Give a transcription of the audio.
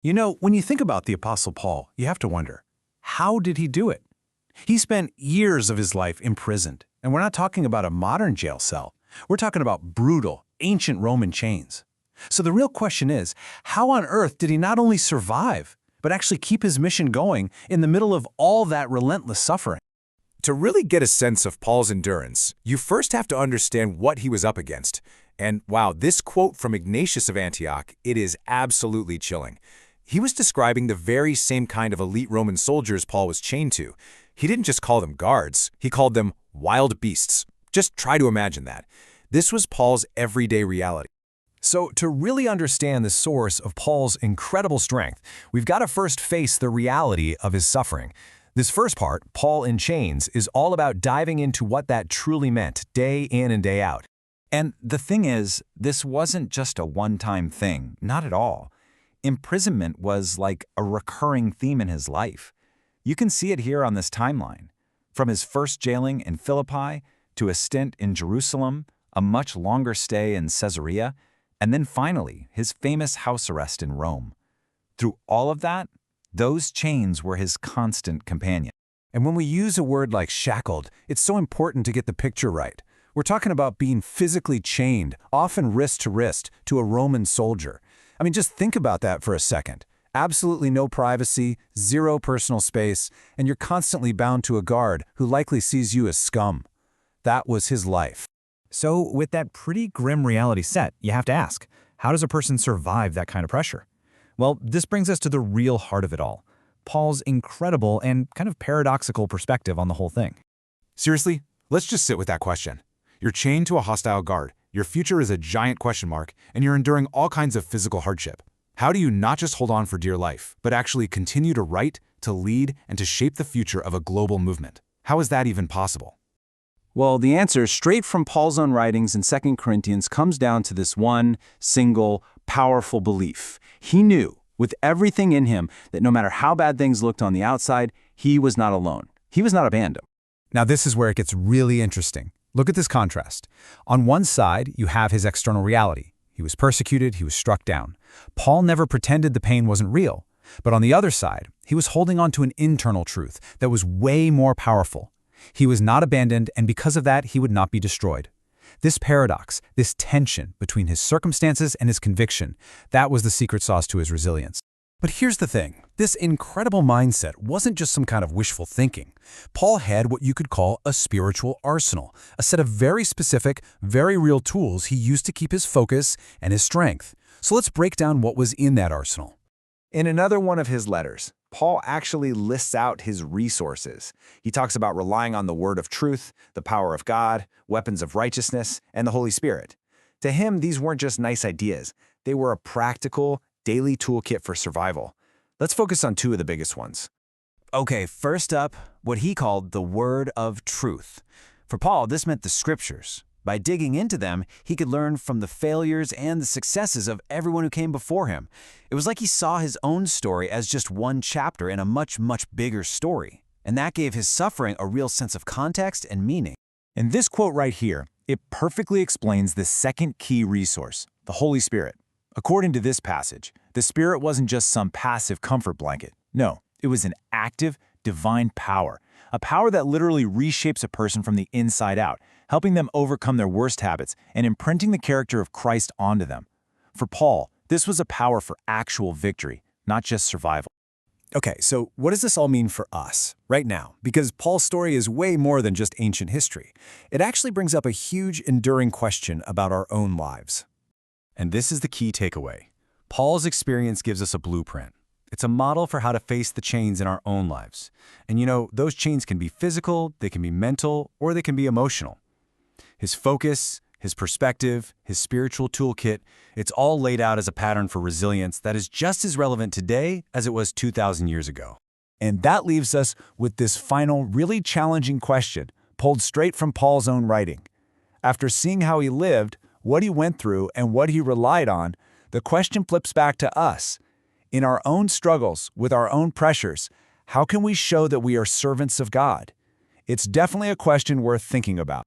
You know, when you think about the Apostle Paul, you have to wonder, how did he do it? He spent years of his life imprisoned, and we're not talking about a modern jail cell. We're talking about brutal, ancient Roman chains. So the real question is, how on earth did he not only survive, but actually keep his mission going in the middle of all that relentless suffering? To really get a sense of Paul's endurance, you first have to understand what he was up against. And wow, this quote from Ignatius of Antioch, it is absolutely chilling. He was describing the very same kind of elite Roman soldiers Paul was chained to. He didn't just call them guards, he called them wild beasts. Just try to imagine that. This was Paul's everyday reality. So to really understand the source of Paul's incredible strength, we've got to first face the reality of his suffering. This first part, Paul in Chains, is all about diving into what that truly meant day in and day out. And the thing is, this wasn't just a one-time thing, not at all. Imprisonment was like a recurring theme in his life. You can see it here on this timeline. From his first jailing in Philippi to a stint in Jerusalem, a much longer stay in Caesarea, and then finally, his famous house arrest in Rome. Through all of that, those chains were his constant companion. And when we use a word like shackled, it's so important to get the picture right. We're talking about being physically chained, often wrist to wrist, to a Roman soldier. I mean, just think about that for a second. Absolutely no privacy, zero personal space, and you're constantly bound to a guard who likely sees you as scum. That was his life. So with that pretty grim reality set, you have to ask, how does a person survive that kind of pressure? Well, this brings us to the real heart of it all, Paul's incredible and kind of paradoxical perspective on the whole thing. Seriously, let's just sit with that question. You're chained to a hostile guard, your future is a giant question mark, and you're enduring all kinds of physical hardship. How do you not just hold on for dear life, but actually continue to write, to lead, and to shape the future of a global movement? How is that even possible? Well, the answer straight from Paul's own writings in 2 Corinthians comes down to this one single, powerful belief. He knew, with everything in him, that no matter how bad things looked on the outside, he was not alone. He was not abandoned. Now this is where it gets really interesting. Look at this contrast. On one side, you have his external reality. He was persecuted, he was struck down. Paul never pretended the pain wasn't real. But on the other side, he was holding on to an internal truth that was way more powerful. He was not abandoned, and because of that, he would not be destroyed. This paradox, this tension between his circumstances and his conviction, that was the secret sauce to his resilience. But here's the thing. This incredible mindset wasn't just some kind of wishful thinking. Paul had what you could call a spiritual arsenal, a set of very specific, very real tools he used to keep his focus and his strength. So let's break down what was in that arsenal. In another one of his letters, Paul actually lists out his resources. He talks about relying on the word of truth, the power of God, weapons of righteousness, and the Holy Spirit. To him, these weren't just nice ideas. They were a practical, daily toolkit for survival. Let's focus on two of the biggest ones. Okay, first up, what he called the word of truth. For Paul, this meant the scriptures. By digging into them, he could learn from the failures and the successes of everyone who came before him. It was like he saw his own story as just one chapter in a much, much bigger story. And that gave his suffering a real sense of context and meaning. And this quote right here, it perfectly explains the second key resource, the Holy Spirit. According to this passage, the Spirit wasn't just some passive comfort blanket. No, it was an active, divine power, a power that literally reshapes a person from the inside out, helping them overcome their worst habits and imprinting the character of Christ onto them. For Paul, this was a power for actual victory, not just survival. Okay, so what does this all mean for us, right now? Because Paul's story is way more than just ancient history. It actually brings up a huge, enduring question about our own lives. And this is the key takeaway. Paul's experience gives us a blueprint. It's a model for how to face the chains in our own lives. And you know, those chains can be physical, they can be mental, or they can be emotional. His focus, his perspective, his spiritual toolkit, it's all laid out as a pattern for resilience that is just as relevant today as it was 2,000 years ago. And that leaves us with this final, really challenging question, pulled straight from Paul's own writing. After seeing how he lived, what he went through, and what he relied on, the question flips back to us. In our own struggles, with our own pressures, how can we show that we are servants of God? It's definitely a question worth thinking about.